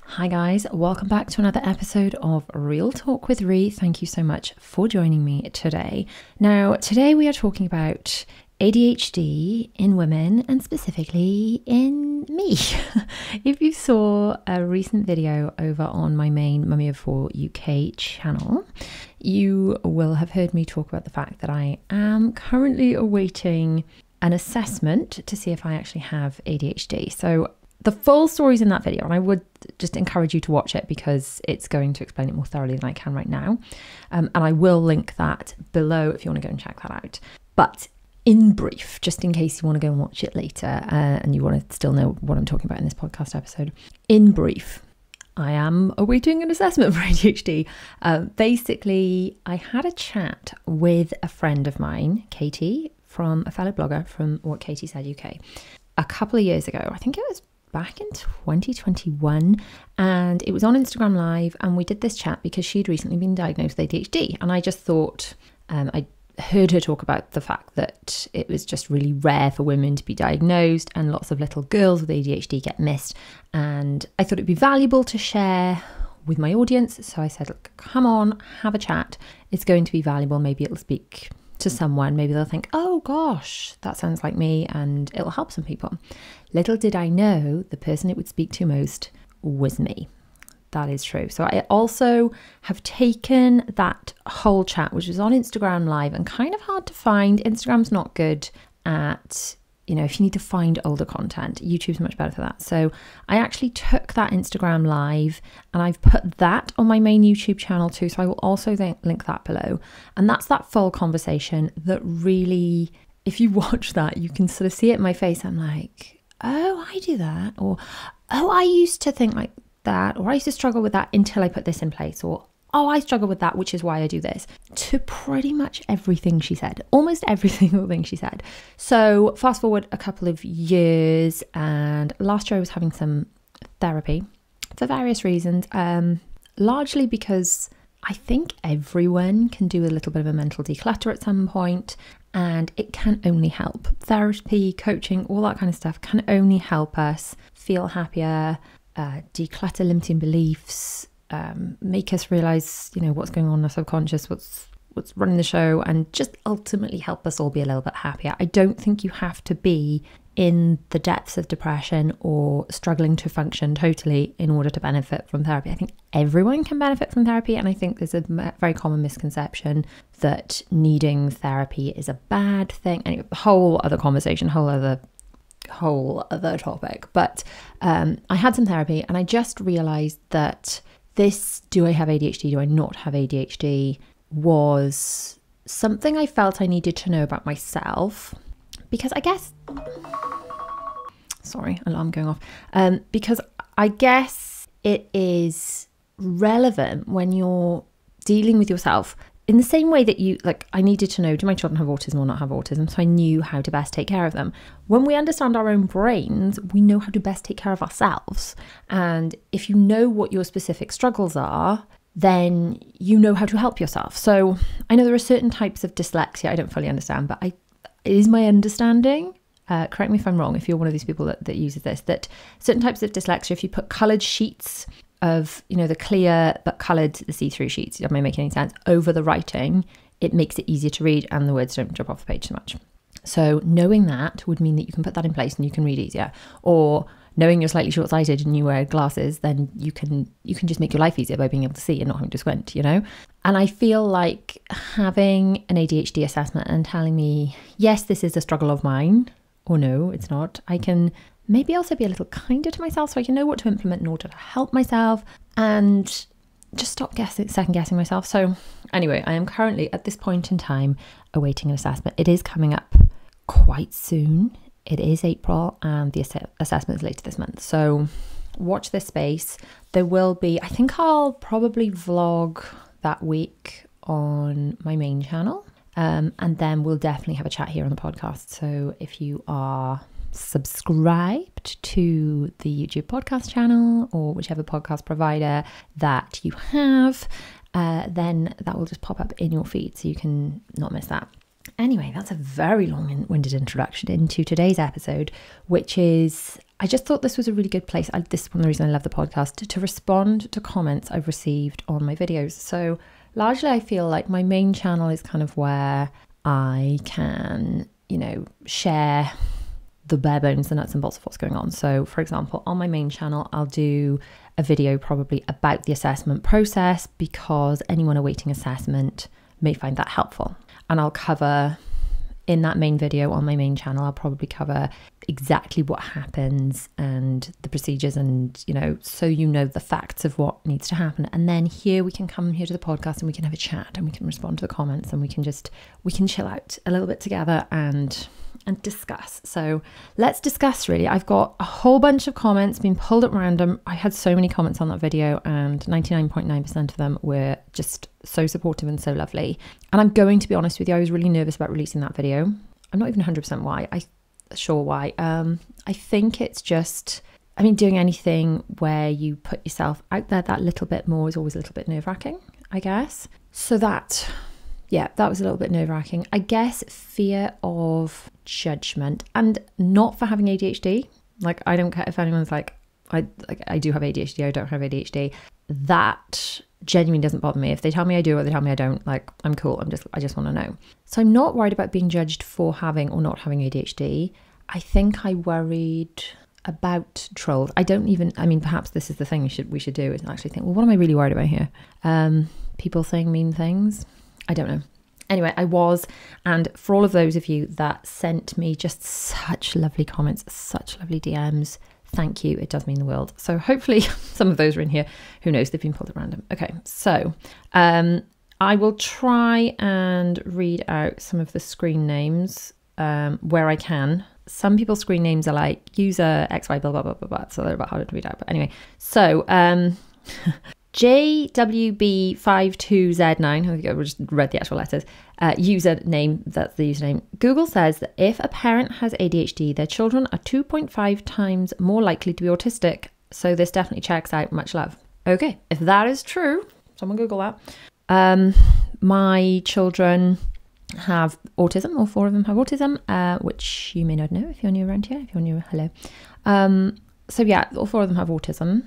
Hi guys, welcome back to another episode of Real Talk with Rhi. Thank you so much for joining me today. Now, today we are talking about ADHD in women and specifically in me. If you saw a recent video over on my main Mummy of Four UK channel, you will have heard me talk about the fact that I am currently awaiting an assessment to see if I actually have ADHD. So the full story's in that video, and I would just encourage you to watch it because it's going to explain it more thoroughly than I can right now. And I will link that below if you want to go and check that out. But in brief, just in case you want to go and watch it later and you want to still know what I'm talking about in this podcast episode, in brief, I am awaiting an assessment for ADHD. Basically, I had a chat with a friend of mine, Katie, from a fellow blogger from What Katie Said UK, a couple of years ago. I think it was back in 2021, and it was on Instagram Live, and we did this chat because she'd recently been diagnosed with ADHD, and I just thought, I heard her talk about the fact that it was just really rare for women to be diagnosed, and lots of little girls with ADHD get missed, and I thought it'd be valuable to share with my audience. So I said, look, come on, have a chat. It's going to be valuable. Maybe it'll speak to someone. Maybe they'll think, oh gosh, that sounds like me, and it'll help some people. Little did I know the person it would speak to most was me. That is true. So I also have taken that whole chat, which was on Instagram Live and kind of hard to find. Instagram's not good at, if you need to find older content. YouTube's much better for that. So I actually took that Instagram Live and I've put that on my main YouTube channel too. So I will also link that below. And that's that full conversation that really, if you watch that, you can sort of see it in my face. I'm like, oh, I do that. Or, oh, I used to think like that. Or I used to struggle with that until I put this in place. Or, oh, I struggle with that, which is why I do this. To pretty much everything she said, almost every single thing she said. So fast forward a couple of years, and last year I was having some therapy for various reasons, largely because I think everyone can do a little bit of a mental declutter at some point, and it can only help. Therapy, coaching, all that kind of stuff can only help us feel happier, declutter limiting beliefs, make us realize, what's going on in our subconscious, what's running the show, and just ultimately help us all be a little bit happier. I don't think you have to be in the depths of depression or struggling to function totally in order to benefit from therapy. I think everyone can benefit from therapy, and I think there's a very common misconception that needing therapy is a bad thing. Anyway, whole other conversation, whole other topic. But I had some therapy, and I just realized that this, do I have ADHD, do I not have ADHD, was something I felt I needed to know about myself, because I guess, sorry, alarm going off, because I guess it is relevant when you're dealing with yourself in the same way that I needed to know, do my children have autism or not have autism? So I knew how to best take care of them. When we understand our own brains, we know how to best take care of ourselves. And if you know what your specific struggles are, then you know how to help yourself. So I know there are certain types of dyslexia I don't fully understand, but it is my understanding, correct me if I'm wrong, if you're one of these people that uses this, that certain types of dyslexia, if you put coloured sheets of, the clear but coloured, the see-through sheets, am I making any sense, over the writing, it makes it easier to read and the words don't drop off the page so much. So knowing that would mean that you can put that in place and you can read easier. Or knowing you're slightly short-sighted and you wear glasses, then you can just make your life easier by being able to see and not having to squint, And I feel like having an ADHD assessment and telling me, yes, this is a struggle of mine, or no, it's not, I can maybe also be a little kinder to myself, so I can know what to implement in order to help myself and just stop second guessing myself. So anyway, I am currently at this point in time awaiting an assessment. It is coming up quite soon. It is April and the assessment is later this month. So watch this space. There will be, I think I'll probably vlog that week on my main channel. And then we'll definitely have a chat here on the podcast. So if you are subscribed to the YouTube podcast channel or whichever podcast provider that you have, then that will just pop up in your feed so you can not miss that. Anyway, that's a very long-winded introduction into today's episode, which is I just thought this was a really good place. This is one of the reasons I love the podcast, to respond to comments I've received on my videos. So largely I feel like my main channel is kind of where I can, share the bare bones, the nuts and bolts of what's going on. So for example, on my main channel, I'll do a video probably about the assessment process, because anyone awaiting assessment may find that helpful. And I'll cover, in that main video on my main channel, I'll probably cover exactly what happens and the procedures, and so the facts of what needs to happen. And then we can come here to the podcast and we can have a chat and we can respond to the comments and we can chill out a little bit together and discuss. So let's discuss, really. I've got a whole bunch of comments being pulled at random. I had so many comments on that video and 99.9% of them were just so supportive and so lovely. And I'm going to be honest with you, I was really nervous about releasing that video. I'm not even 100% sure why. I think it's just, doing anything where you put yourself out there that little bit more is always a little bit nerve-wracking, I guess. So that was a little bit nerve-wracking. I guess fear of judgment, and not for having ADHD. Like, I don't care if anyone's like, I do have ADHD, I don't have ADHD. That genuinely doesn't bother me. If they tell me I do or they tell me I don't, like, I'm cool. I just want to know. So I'm not worried about being judged for having or not having ADHD. I think I worried about trolls. Perhaps this is the thing we should do, is actually think, well, what am I really worried about here? People saying mean things. I don't know. Anyway, I was, and for all of those of you that sent me just such lovely comments, such lovely DMs, thank you. It does mean the world. So hopefully some of those are in here. Who knows? They've been pulled at random. Okay, so I will try and read out some of the screen names where I can. Some people's screen names are like user XY blah blah blah blah blah, so they're a bit harder to read out. But anyway, so JWB52Z9, I think I just read the actual letters, username, that's the username. Google says that if a parent has ADHD, their children are 2.5 times more likely to be autistic. So this definitely checks out. Much love. Okay, if that is true, someone Google that. My children have autism, all 4 of them have autism, which you may not know if you're new around here. If you're new, hello. So yeah, all 4 of them have autism.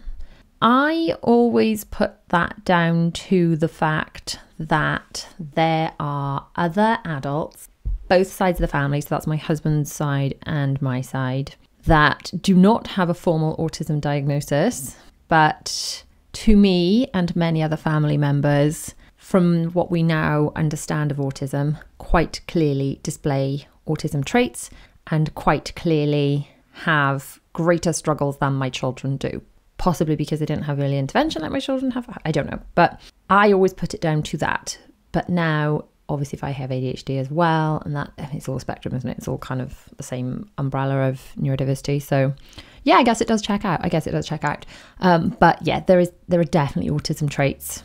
I always put that down to the fact that there are other adults, both sides of the family, so that's my husband's side and my side, that do not have a formal autism diagnosis, but to me and many other family members, from what we now understand of autism, quite clearly display autism traits and quite clearly have greater struggles than my children do. Possibly because they didn't have early intervention like my children have. I don't know. But I always put it down to that. But now, obviously, if I have ADHD as well, and it's all a spectrum, isn't it? It's all kind of the same umbrella of neurodiversity. So yeah, I guess it does check out. But yeah, there are definitely autism traits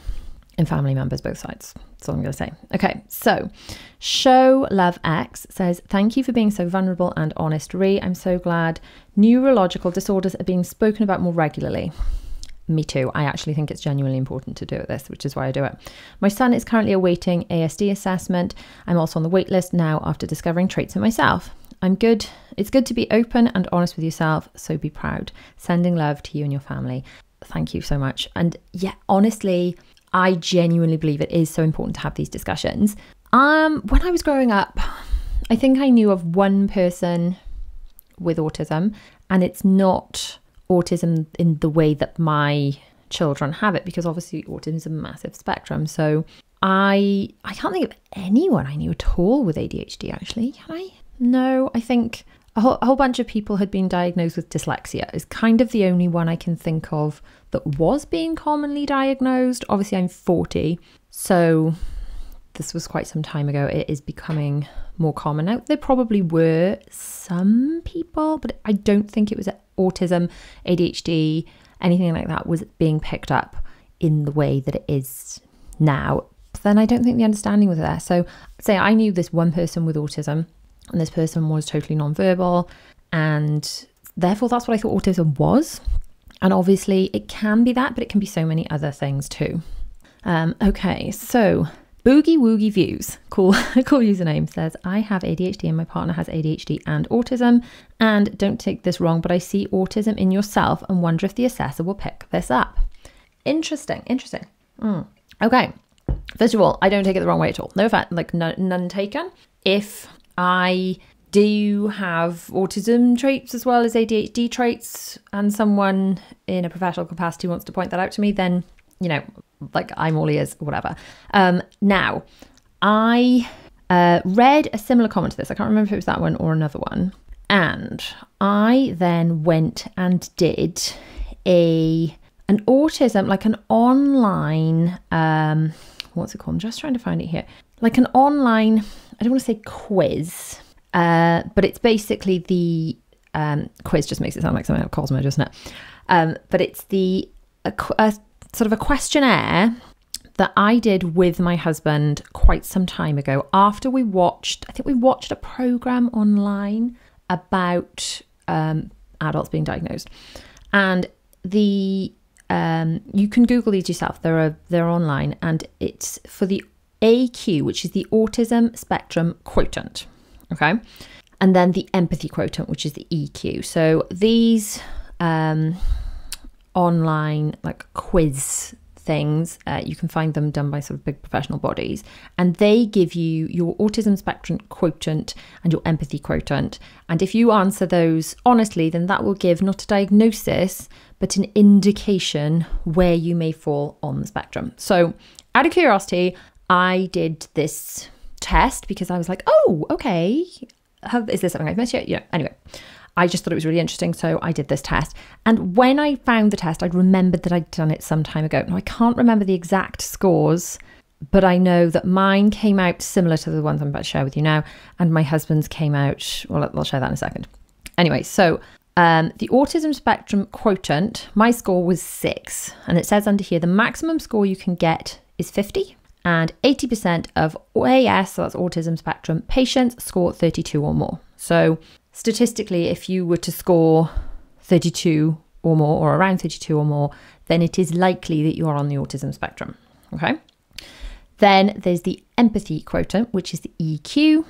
in family members, both sides. That's all I'm going to say. Okay, so Show Love X says, thank you for being so vulnerable and honest, Rhi. I'm so glad neurological disorders are being spoken about more regularly. Me too. I actually think it's genuinely important to do this, which is why I do it. My son is currently awaiting ASD assessment. I'm also on the wait list now after discovering traits in myself. I'm good. It's good to be open and honest with yourself, so be proud. Sending love to you and your family. Thank you so much. And yeah, honestly, I genuinely believe it is so important to have these discussions. When I was growing up, I think I knew of one person with autism, and it's not autism in the way that my children have it, because obviously autism is a massive spectrum. So I can't think of anyone I knew at all with ADHD, actually. Can I? No, I think a whole bunch of people had been diagnosed with dyslexia. Is kind of the only one I can think of that was being commonly diagnosed. Obviously, I'm 40, so this was quite some time ago. It is becoming more common now. There probably were some people, but I don't think it was autism, ADHD, anything like that was being picked up in the way that it is now. But then I don't think the understanding was there. So say I knew this one person with autism, and this person was totally nonverbal, and therefore that's what I thought autism was. And obviously it can be that, but it can be so many other things too. Okay, so Boogie Woogie Views, cool username, says, I have ADHD and my partner has ADHD and autism. And don't take this wrong, but I see autism in yourself and wonder if the assessor will pick this up. Interesting. Okay. First of all, I don't take it the wrong way at all. No offense, like none taken. If I do have autism traits as well as ADHD traits and someone in a professional capacity wants to point that out to me, then, you know, like I'm all ears or whatever. Now, I read a similar comment to this. I can't remember if it was that one or another one. And I then went and did an autism, like an online, what's it called? I'm just trying to find it here. Like an online, I don't want to say quiz, but it's basically the quiz just makes it sound like something like Cosmo, doesn't it? But it's the sort of a questionnaire that I did with my husband quite some time ago after I think we watched a program online about adults being diagnosed. And you can Google these yourself. They're online, and it's for the AQ, which is the Autism Spectrum Quotient. Okay. And then the Empathy Quotient, which is the EQ. So these online like quiz things, you can find them done by sort of big professional bodies, and they give you your autism spectrum quotient and your empathy quotient, and if you answer those honestly, then that will give not a diagnosis but an indication where you may fall on the spectrum. So out of curiosity, I did this test because I was like, oh, okay, is this something I've missed yet? Yeah, anyway, I just thought it was really interesting, so I did this test. And when I found the test, I remembered that I'd done it some time ago. Now, I can't remember the exact scores, but I know that mine came out similar to the ones I'm about to share with you now, and my husband's came out, well, I'll share that in a second. Anyway, so the Autism Spectrum Quotient, my score was 6, and it says under here, the maximum score you can get is 50, and 80% of AS, so that's Autism Spectrum, patients score 32 or more. So statistically, if you were to score 32 or more, or around 32 or more, then it is likely that you are on the autism spectrum. Okay. Then there's the empathy quotient, which is the EQ,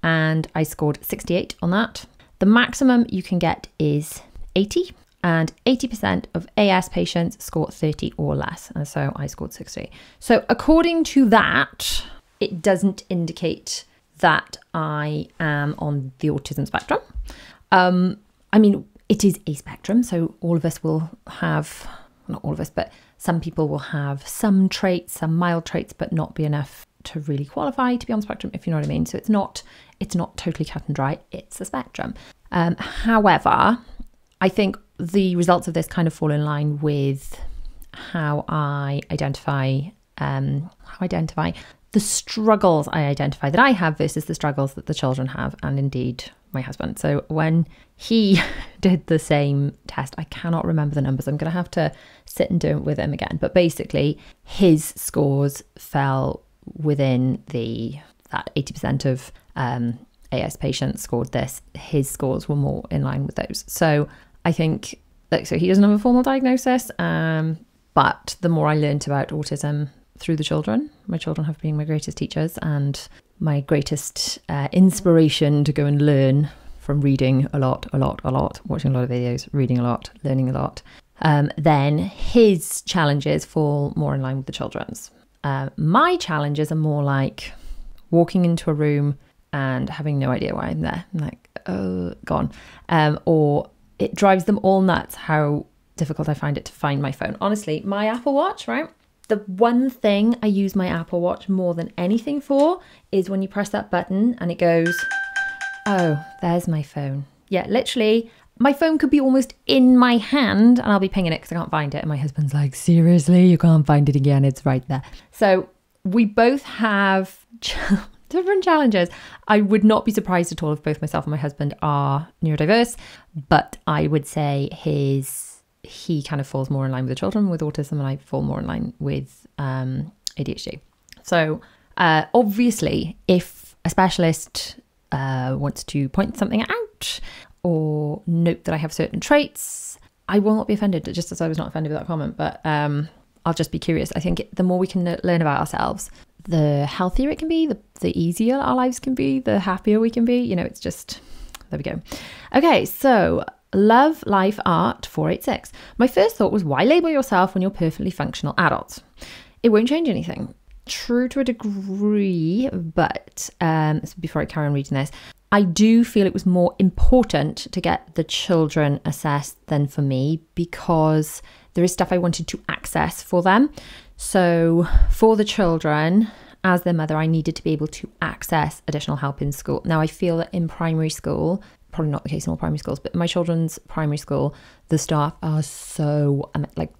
and I scored 68 on that. The maximum you can get is 80, and 80% of AS patients score 30 or less. And so I scored 60. So according to that, it doesn't indicate that I am on the autism spectrum. I mean, it is a spectrum, so all of us will have, not all of us, but some people will have some traits, some mild traits, but not be enough to really qualify to be on the spectrum, if you know what I mean. So it's not totally cut and dry, it's a spectrum. However, I think the results of this kind of fall in line with how I identify the struggles I identify that I have versus the struggles that the children have, and indeed my husband. So when he did the same test, I cannot remember the numbers. I'm going to have to sit and do it with him again. But basically, his scores fell within that 80% of AS patients scored this. His scores were more in line with those. So I think, so he doesn't have a formal diagnosis, but the more I learned about autism through the children, my children have been my greatest teachers and my greatest inspiration to go and learn from reading a lot, watching a lot of videos, reading a lot, learning a lot. Then his challenges fall more in line with the children's. My challenges are more like walking into a room and having no idea why I'm there. I'm like, oh, gone. Or it drives them all nuts how difficult I find it to find my phone. Honestly, my Apple Watch, right? The one thing I use my Apple Watch more than anything for is when you press that button and it goes, oh, there's my phone. Yeah, literally, my phone could be almost in my hand and I'll be pinging it because I can't find it. And my husband's like, seriously, you can't find it again? It's right there. So we both have different challenges. I would not be surprised at all if both myself and my husband are neurodiverse, but I would say he kind of falls more in line with the children with autism, and I fall more in line with ADHD. So obviously, if a specialist wants to point something out or note that I have certain traits, I will not be offended, just as I was not offended with that comment, but I'll just be curious. I think the more we can learn about ourselves, the healthier it can be, the easier our lives can be, the happier we can be. You know, it's just, there we go. Okay, so Love Life Art 486. My first thought was, why label yourself when you're perfectly functional adults? It won't change anything. True to a degree, but before I carry on reading this, I do feel it was more important to get the children assessed than for me, because there is stuff I wanted to access for them. So for the children, as their mother, I needed to be able to access additional help in school. Now, I feel that in primary school, probably not the case in all primary schools, but in my children's primary school, the staff are so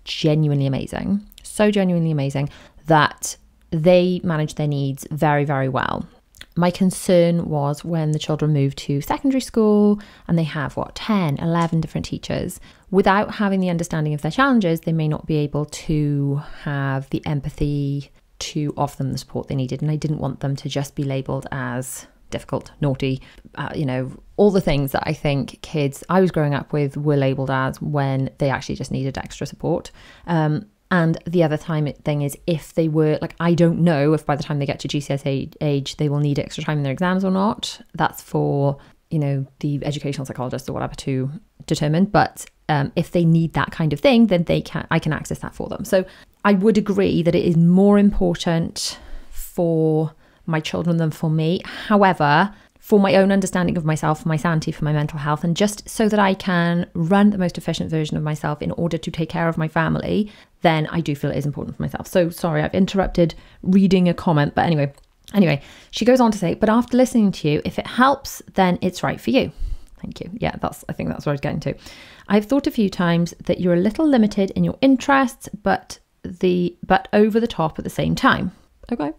genuinely amazing. So genuinely amazing that they manage their needs very, very well. My concern was when the children move to secondary school and they have 10, 11 different teachers, without having the understanding of their challenges, they may not be able to have the empathy to offer them the support they needed. And I didn't want them to just be labelled as difficult, naughty, all the things that I think kids I was growing up with were labelled as when they actually just needed extra support. And the other thing is, if they were, I don't know if by the time they get to GCSE age, they will need extra time in their exams or not. That's for, the educational psychologist or whatever to determine. But if they need that kind of thing, then I can access that for them. So I would agree that it is more important for my children than for me. However, for my own understanding of myself, for my sanity, for my mental health, and just so that I can run the most efficient version of myself in order to take care of my family, then I do feel it is important for myself. So sorry, I've interrupted reading a comment, but anyway, she goes on to say, but after listening to you, if it helps, then it's right for you. Thank you. Yeah, I think that's what I was getting to. I've thought a few times that you're a little limited in your interests, but over the top at the same time. Okay.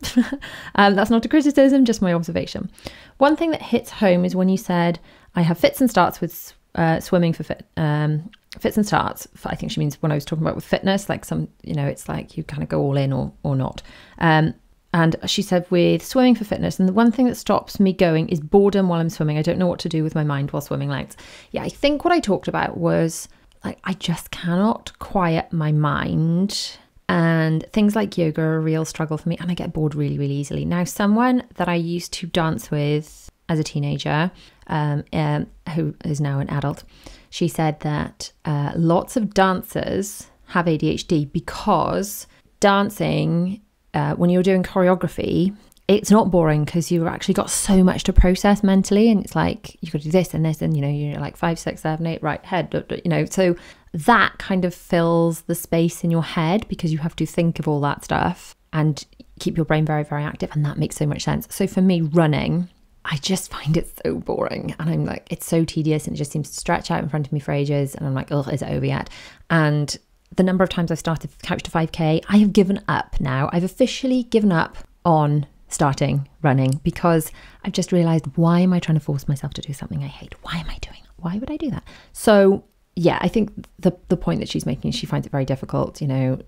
That's not a criticism, just my observation. One thing that hits home is when you said, I have fits and starts with swimming for fits and starts. I think she means when I was talking about with fitness, it's like you kind of go all in or not. And she said with swimming for fitness, and the one thing that stops me going is boredom while I'm swimming. I don't know what to do with my mind while swimming laps. Yeah, I think what I talked about was I just cannot quiet my mind. And things like yoga are a real struggle for me, and I get bored really, really easily. Now, someone that I used to dance with as a teenager, who is now an adult, she said that lots of dancers have ADHD because dancing, when you're doing choreography, it's not boring because you've actually got so much to process mentally, and it's like you've got to do this and this, and you're like 5, 6, 7, 8, right, head, so that kind of fills the space in your head because you have to think of all that stuff and keep your brain very, very active, and that makes so much sense. So for me, running, I just find it so boring, and I'm like, it's so tedious, and it just seems to stretch out in front of me for ages, and I'm like, oh, is it over yet? And the number of times I've started Couch to 5K, I have given up now. I've officially given up on starting running because I've just realized, why am I trying to force myself to do something I hate? Why am I doing it? Why would I do that? So yeah, I think the point that she's making is she finds it very difficult, to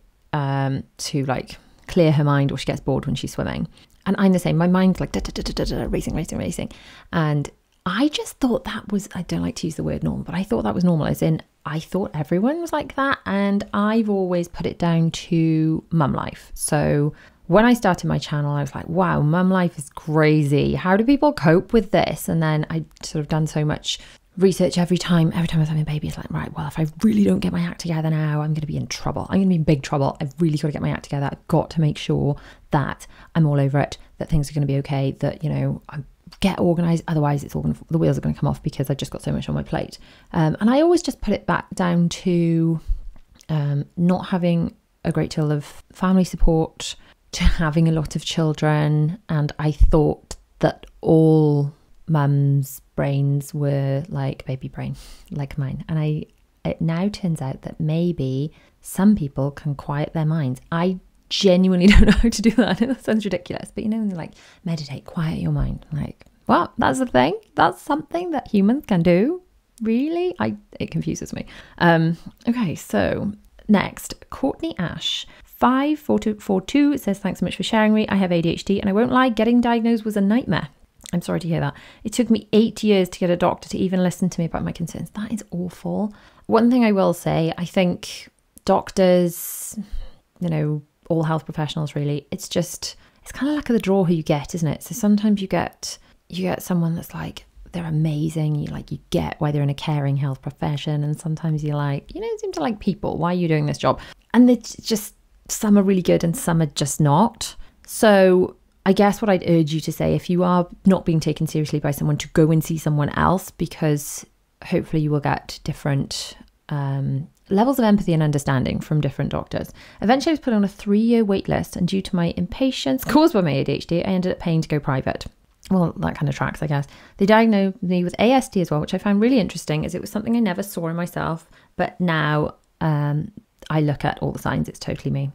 clear her mind, or she gets bored when she's swimming. And I'm the same. My mind's like racing. And I just thought that was, I don't like to use the word normal, but I thought that was normal, as in I thought everyone was like that. And I've always put it down to mum life. So when I started my channel, I was like, wow, mum life is crazy. How do people cope with this? And then I sort of done so much research every time I was having a baby. It's like, right, well, if I really don't get my act together now, I'm going to be in trouble. I'm going to be in big trouble. I've really got to get my act together. I've got to make sure that I'm all over it, that things are going to be okay, that, I get organized. Otherwise, the wheels are going to come off because I've just got so much on my plate. And I always just put it back down to not having a great deal of family support, to having a lot of children. And I thought that all mum's brains were like baby brain, like mine. And it now turns out that maybe some people can quiet their minds. I genuinely don't know how to do that. It sounds ridiculous, but like meditate, quiet your mind. Like, what? That's a thing? That's something that humans can do? Really? It confuses me. Okay, so next, Courtney Ash 5442 says, thanks so much for sharing, Rhi. I have ADHD, and I won't lie, getting diagnosed was a nightmare. I'm sorry to hear that. It took me 8 years to get a doctor to even listen to me about my concerns. That is awful. One thing I will say, I think doctors, all health professionals really, it's it's kind of luck of the draw who you get, isn't it? So sometimes you get someone that's like, they're amazing. You get why they're in a caring health profession. And sometimes you're like, seem to like people. Why are you doing this job? And it's just, some are really good and some are just not. So I guess what I'd urge you to say, if you are not being taken seriously by someone, to go and see someone else, because hopefully you will get different levels of empathy and understanding from different doctors. Eventually I was put on a 3-year wait list, and due to my impatience caused by my ADHD, I ended up paying to go private. Well, that kind of tracks, I guess. They diagnosed me with ASD as well, which I found really interesting, as it was something I never saw in myself. But now I look at all the signs. It's totally me.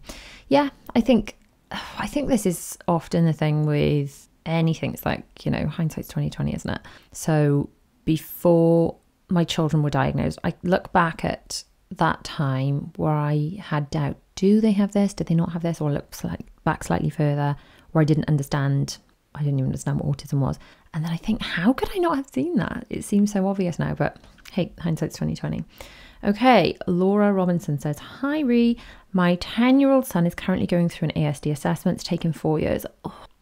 Yeah, I think this is often the thing with anything. It's like, hindsight's 20/20, isn't it? So before my children were diagnosed, I look back at that time where I had doubt. Do they have this? Did they not have this? Or look back slightly further where I didn't understand. I didn't even understand what autism was. And then I think, how could I not have seen that? It seems so obvious now, but hey, hindsight's 20/20. Okay, Laura Robinson says, hi Rhi, my 10-year-old son is currently going through an ASD assessment. It's taken 4 years.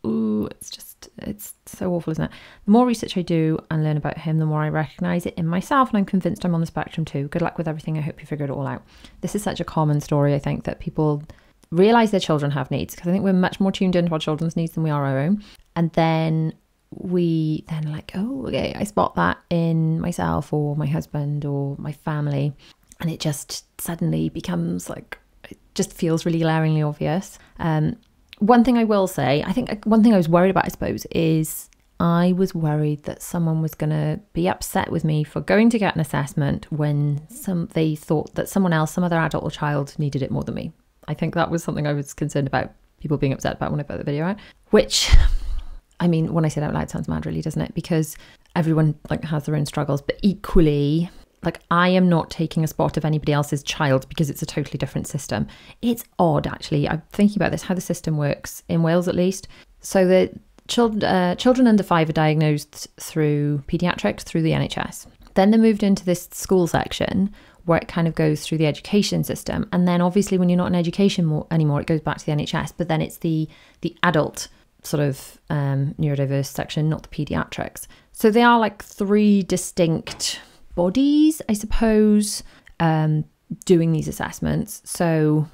It's so awful, isn't it? The more research I do and learn about him, the more I recognise it in myself, and I'm convinced I'm on the spectrum too. Good luck with everything. I hope you figure it all out. This is such a common story, I think, that people realise their children have needs, because I think we're much more tuned into our children's needs than we are our own. And then we then like, oh, okay, I spot that in myself or my husband or my family, and it just suddenly becomes like, it just feels really glaringly obvious. One thing I will say, I think one thing I was worried about, I suppose, is I was worried that someone was going to be upset with me for going to get an assessment when they thought that someone else, some other adult or child, needed it more than me. I think that was something I was concerned about, people being upset about when I put the video out, which, I mean, when I say it out loud, it sounds mad really, doesn't it? Because everyone has their own struggles, but equally, I am not taking a spot of anybody else's child because it's a totally different system. It's odd, actually. I'm thinking about this, how the system works in Wales, at least. So the children under 5 are diagnosed through paediatrics, through the NHS. Then they're moved into this school section where it kind of goes through the education system. And then obviously when you're not in education anymore, it goes back to the NHS, but then it's the adult sort of neurodiverse section, not the paediatrics. So they are like 3 distinct bodies, I suppose, doing these assessments. So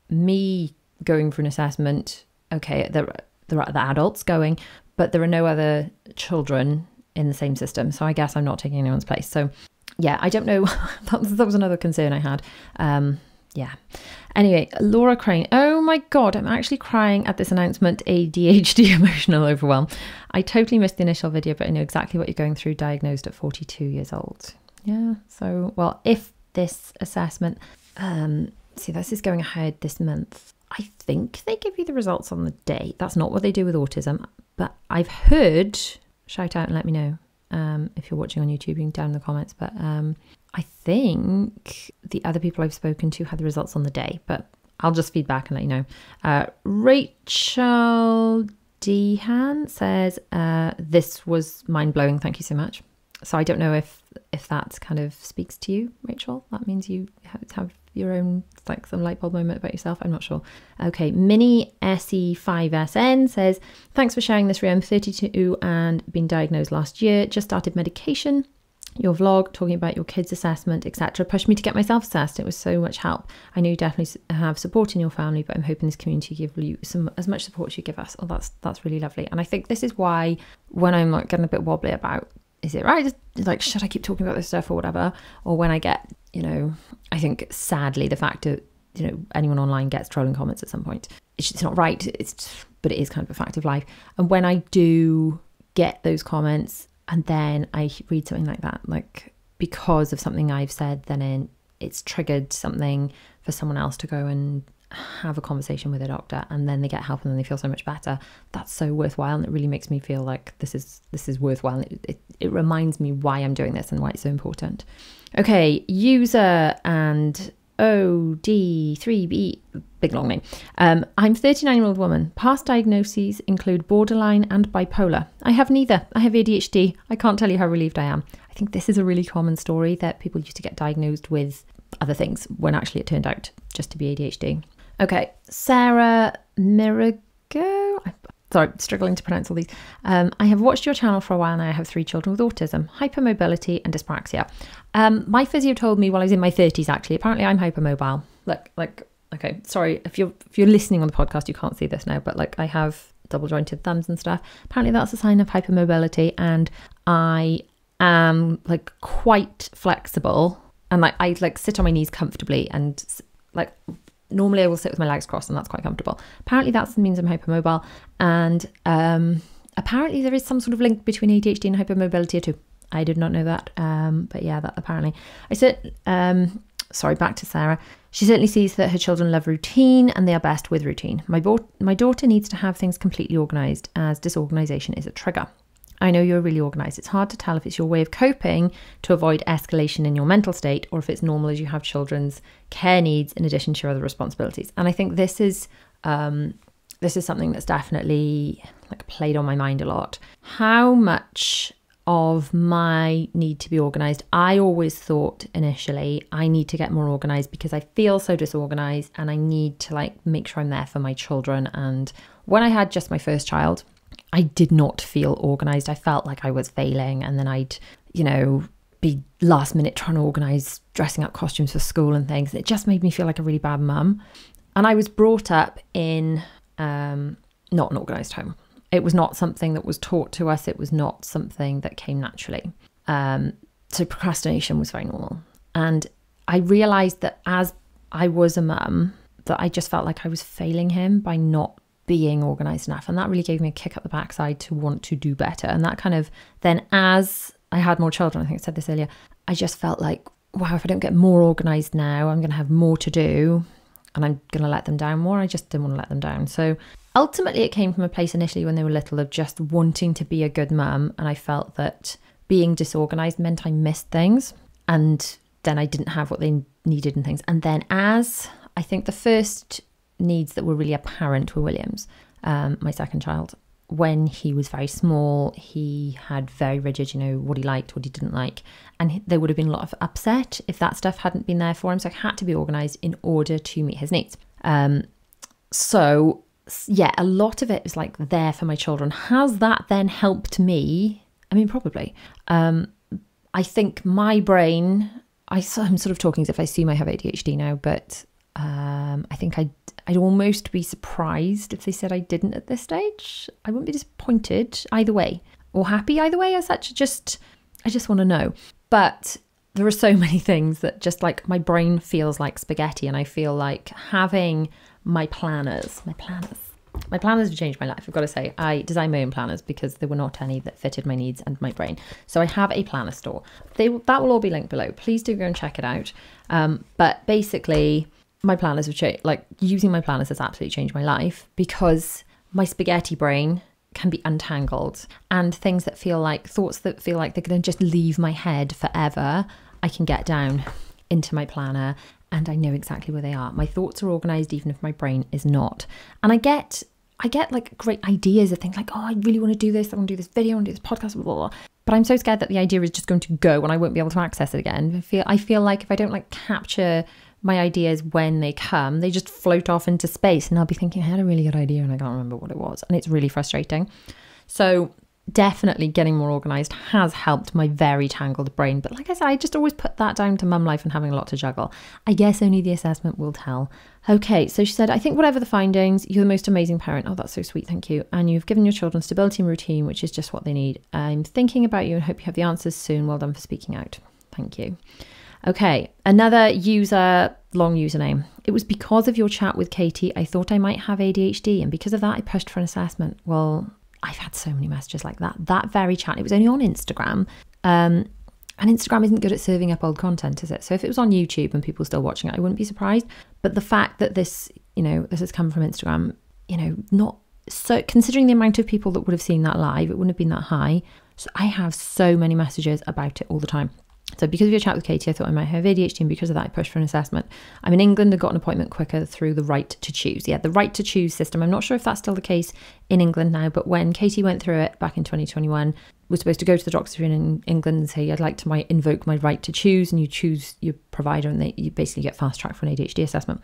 me going for an assessment, okay, there are the adults going, but there are no other children in the same system. So I guess I'm not taking anyone's place. So yeah, I don't know. that was another concern I had. Yeah. Anyway, Laura Crane. Oh my God, I'm actually crying at this announcement. ADHD, emotional overwhelm. I totally missed the initial video, but I know exactly what you're going through, diagnosed at 42 years old. Yeah. So, well, if this assessment, this is going ahead this month. I think they give you the results on the day. That's not what they do with autism, but I've heard, shout out and let me know. If you're watching on YouTube, you can down in the comments, but I think the other people I've spoken to had the results on the day, but I'll just feed back and let you know. Rachel Dehan says, this was mind-blowing, thank you so much. So I don't know if that kind of speaks to you, Rachel. That means you have your own, like, some light bulb moment about yourself. I'm not sure. Okay, Mini SE5SN says, thanks for sharing this, Rhi. I'm 32 and been diagnosed last year. Just started medication. Your vlog talking about your kids' assessment, etc., pushed me to get myself assessed. It was so much help. I know you definitely have support in your family, but I'm hoping this community give you as much support as you give us. Oh, that's really lovely. And I think this is why when I'm like getting a bit wobbly about, is it right? Like, should I keep talking about this stuff or whatever? Or when I get, I think sadly the fact that, anyone online gets trolling comments at some point. It's not right. But it is kind of a fact of life. And when I do get those comments and then I read something like that, like because of something I've said, then it's triggered something for someone else to go and have a conversation with a doctor, and then they get help and then they feel so much better. That's so worthwhile, and it really makes me feel like this is worthwhile. It reminds me why I'm doing this and why it's so important. Okay, user and OD3B, big long name. I'm a 39-year-old woman. Past diagnoses include borderline and bipolar. I have neither. I have ADHD. I can't tell you how relieved I am. I think this is a really common story that people used to get diagnosed with other things when actually it turned out just to be ADHD. Okay, Sarah Mirago. Sorry, struggling to pronounce all these. I have watched your channel for a while now. I have 3 children with autism, hypermobility and dyspraxia. My physio told me while I was in my 30s, actually, apparently I'm hypermobile. Okay, sorry, if you're listening on the podcast, you can't see this now, but like I have double jointed thumbs and stuff. Apparently that's a sign of hypermobility, and I am like quite flexible, and like I like sit on my knees comfortably, and like normally I will sit with my legs crossed, and that's quite comfortable. Apparently that means I'm hypermobile, and apparently there is some sort of link between ADHD and hypermobility too. I did not know that, but yeah, that apparently. Sorry, back to Sarah. She certainly sees that her children love routine and they are best with routine. My daughter needs to have things completely organised, as disorganisation is a trigger. I know you're really organised. It's hard to tell if it's your way of coping to avoid escalation in your mental state, or if it's normal as you have children's care needs in addition to your other responsibilities. And I think this is something that's definitely like played on my mind a lot. How much of my need to be organised, I always thought initially I need to get more organised because I feel so disorganised, and I need to like make sure I'm there for my children. And when I had just my first child, I did not feel organised. I felt like I was failing, and then I'd, be last minute trying to organise dressing up costumes for school and things. It just made me feel like a really bad mum. And I was brought up in not an organised home. It was not something that was taught to us. It was not something that came naturally. So procrastination was very normal. And I realised that as I was a mum, that I just felt like I was failing him by not being organised enough. And that really gave me a kick up the backside to want to do better. And that kind of, then as I had more children, I think I said this earlier, I just felt like, wow, if I don't get more organised now, I'm going to have more to do and I'm going to let them down more. I just didn't want to let them down. So ultimately, it came from a place initially when they were little of just wanting to be a good mum. And I felt that being disorganised meant I missed things. And then I didn't have what they needed and things. And then as I think the first needs that were really apparent were William's, my second child. When he was very small, he had very rigid, what he liked, what he didn't like. And there would have been a lot of upset if that stuff hadn't been there for him. So I had to be organised in order to meet his needs. So yeah, a lot of it was like there for my children. Has that then helped me? I mean, probably. I think my brain, I'm sort of talking as if I assume I have ADHD now, but I think I'd almost be surprised if they said I didn't at this stage. I wouldn't be disappointed either way, or happy either way as such. I just want to know. But there are so many things that just like my brain feels like spaghetti, and I feel like having my planners have changed my life. I've got to say, I designed my own planners because there were not any that fitted my needs and my brain. So I have a planner store. That will all be linked below. Please do go and check it out. But basically, my planners have changed. Like using my planners has absolutely changed my life, because my spaghetti brain can be untangled, and thoughts that feel like they're going to just leave my head forever, I can get down into my planner and I know exactly where they are. My thoughts are organised even if my brain is not. And I get like great ideas of things like, oh, I really want to do this. I want to do this video, I want to do this podcast, blah, blah, blah. But I'm so scared that the idea is just going to go and I won't be able to access it again. I feel like if I don't like capture my ideas when they come, they just float off into space, and I'll be thinking I had a really good idea and I can't remember what it was. And it's really frustrating. So definitely getting more organised has helped my very tangled brain. But like I said, I just always put that down to mum life and having a lot to juggle. I guess only the assessment will tell. Okay, so she said, I think whatever the findings, you're the most amazing parent. Oh, that's so sweet. Thank you. And you've given your children stability and routine, which is just what they need. I'm thinking about you and hope you have the answers soon. Well done for speaking out. Thank you. Okay, another long username. It was because of your chat with Katie, I thought I might have ADHD, and because of that, I pushed for an assessment. Well, I've had so many messages like that. That very chat, it was only on Instagram. And Instagram isn't good at serving up old content, is it? So if it was on YouTube and people were still watching it, I wouldn't be surprised. But the fact that this has come from Instagram, not so, considering the amount of people that would have seen that live, it wouldn't have been that high. So I have so many messages about it all the time. So because of your chat with Katie, I thought I might have ADHD, and because of that, I pushed for an assessment. I'm in England and got an appointment quicker through the right to choose. Yeah, the right to choose system. I'm not sure if that's still the case in England now, but when Katie went through it back in 2021, was supposed to go to the doctor in England and say, I'd like to invoke my right to choose, and you choose your provider, and you basically get fast track for an ADHD assessment.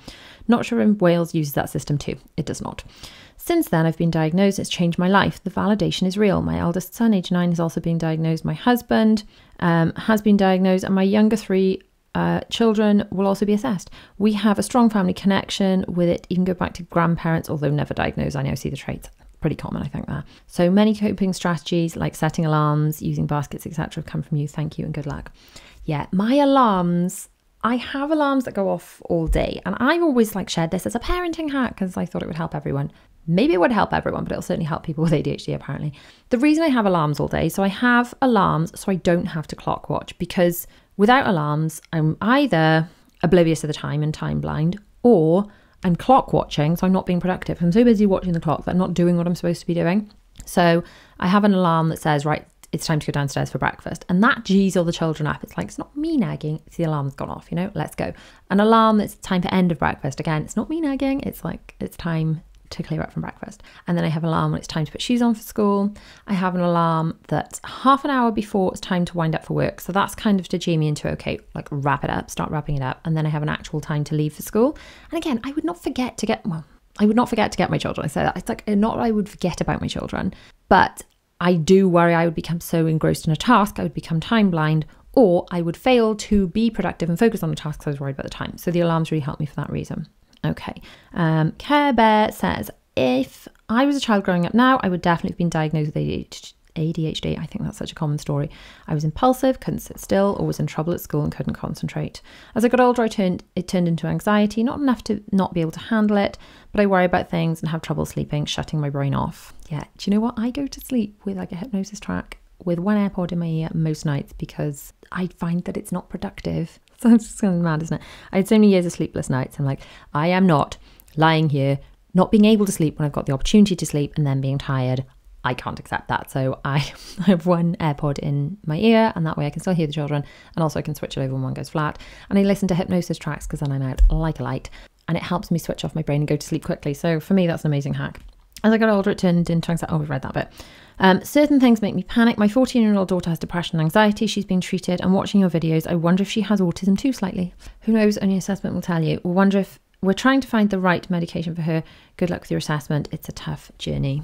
Not sure if Wales uses that system too. It does not. Since then, I've been diagnosed. It's changed my life. The validation is real. My eldest son, age 9, is also being diagnosed. My husband has been diagnosed, and my younger 3 children will also be assessed. We have a strong family connection with it. You can go back to grandparents, although never diagnosed. I now see the traits. Pretty common, I think, there. So many coping strategies like setting alarms, using baskets, etc. have come from you. Thank you and good luck. Yeah, my alarms, I have alarms that go off all day, and I've always shared this as a parenting hack because I thought it would help everyone. Maybe it would help everyone, but it'll certainly help people with ADHD apparently. The reason I have alarms all day, so I have alarms so I don't have to clock watch, because without alarms, I'm either oblivious of the time and time blind, or I'm clock watching, so I'm not being productive. I'm so busy watching the clock that I'm not doing what I'm supposed to be doing. So I have an alarm that says, right, it's time to go downstairs for breakfast. And that G's all the children up. It's it's not me nagging, it's the alarm's gone off, let's go. An alarm that's time for end of breakfast. Again, it's not me nagging, it's it's time to clear up from breakfast. And then I have an alarm when it's time to put shoes on for school. I have an alarm that's half an hour before it's time to wind up for work. So that's kind of to Jamie into, okay, wrap it up, start wrapping it up. And then I have an actual time to leave for school. And again, I would not forget to get my children. I say that. It's not that I would forget about my children, but I do worry I would become so engrossed in a task, I would become time blind, or I would fail to be productive and focus on the tasks I was worried about the time. So the alarms really help me for that reason. Okay. Care Bear says, if I was a child growing up now, I would definitely have been diagnosed with ADHD. I think that's such a common story. I was impulsive, couldn't sit still, always in trouble at school and couldn't concentrate. As I got older, it turned into anxiety, not enough to not be able to handle it, but I worry about things and have trouble sleeping, shutting my brain off. Yeah, do you know what? I go to sleep with a hypnosis track with one AirPod in my ear most nights because I find that it's not productive. So it's just kind of mad, isn't it? I had so many years of sleepless nights. I'm I am not lying here, not being able to sleep when I've got the opportunity to sleep and then being tired. I can't accept that. So I have one AirPod in my ear, and that way I can still hear the children, and also I can switch it over when one goes flat. And I listen to hypnosis tracks because then I'm out like a light, and it helps me switch off my brain and go to sleep quickly. So for me, that's an amazing hack. As I got older, it turned into anxiety. Oh, we've read that bit. Certain things make me panic. My 14-year-old daughter has depression and anxiety. She's been treated, and watching your videos, I wonder if she has autism too slightly. Who knows? Only assessment will tell you. We wonder if we're trying to find the right medication for her. Good luck with your assessment. It's a tough journey.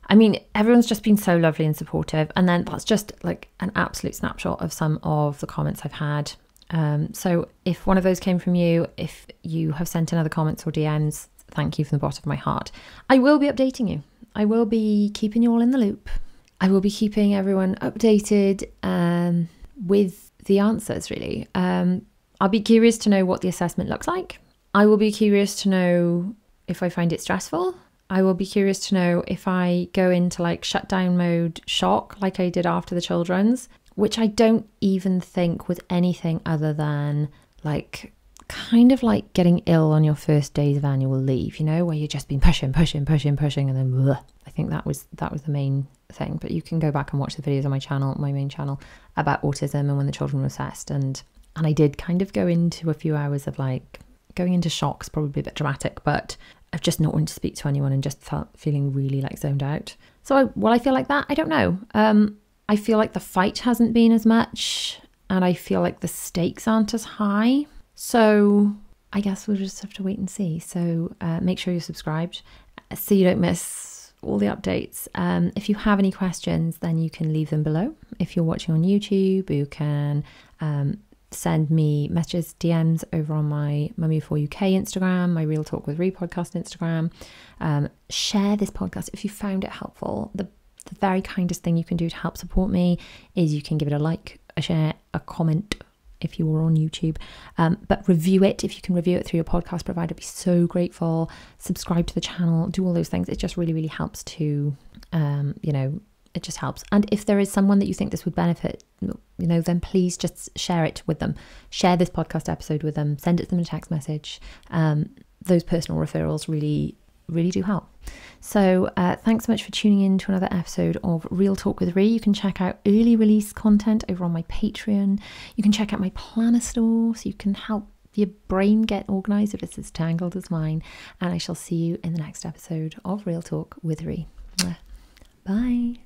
I mean, everyone's just been so lovely and supportive. And then that's just an absolute snapshot of some of the comments I've had. So if one of those came from you, if you have sent in other comments or DMs, thank you from the bottom of my heart. I will be updating you. I will be keeping you all in the loop. I will be keeping everyone updated with the answers, really. I'll be curious to know what the assessment looks like. I will be curious to know if I find it stressful. I will be curious to know if I go into shutdown mode shock like I did after the children's, which I don't even think was anything other than kind of like getting ill on your first days of annual leave, where you've just been pushing, and then bleh. I think that was the main thing. But you can go back and watch the videos on my main channel, about autism and when the children were assessed. And I did kind of go into a few hours of going into shock's probably a bit dramatic, but I've just not wanted to speak to anyone and just feeling really zoned out. So will I feel like that? I don't know. I feel like the fight hasn't been as much, and I feel like the stakes aren't as high. So I guess we'll just have to wait and see. So make sure you're subscribed so you don't miss all the updates. If you have any questions, then you can leave them below. If you're watching on YouTube, you can send me messages, DMs over on my Mummy4 UK Instagram, my Real Talk With Rhi podcast Instagram. Share this podcast if you found it helpful. The very kindest thing you can do to help support me is you can give it a like, a share, a comment if you were on YouTube, but review it. If you can review it through your podcast provider, I'd be so grateful. Subscribe to the channel, do all those things. It just really, really helps to, it just helps. And if there is someone that you think this would benefit, then please just share it with them. Share this podcast episode with them. Send it to them in a text message. Those personal referrals really, really do help. So thanks so much for tuning in to another episode of Real Talk with Rhi. You can check out early release content over on my Patreon. You can check out my planner store so you can help your brain get organised if it's as tangled as mine. And I shall see you in the next episode of Real Talk with Rhi. Bye.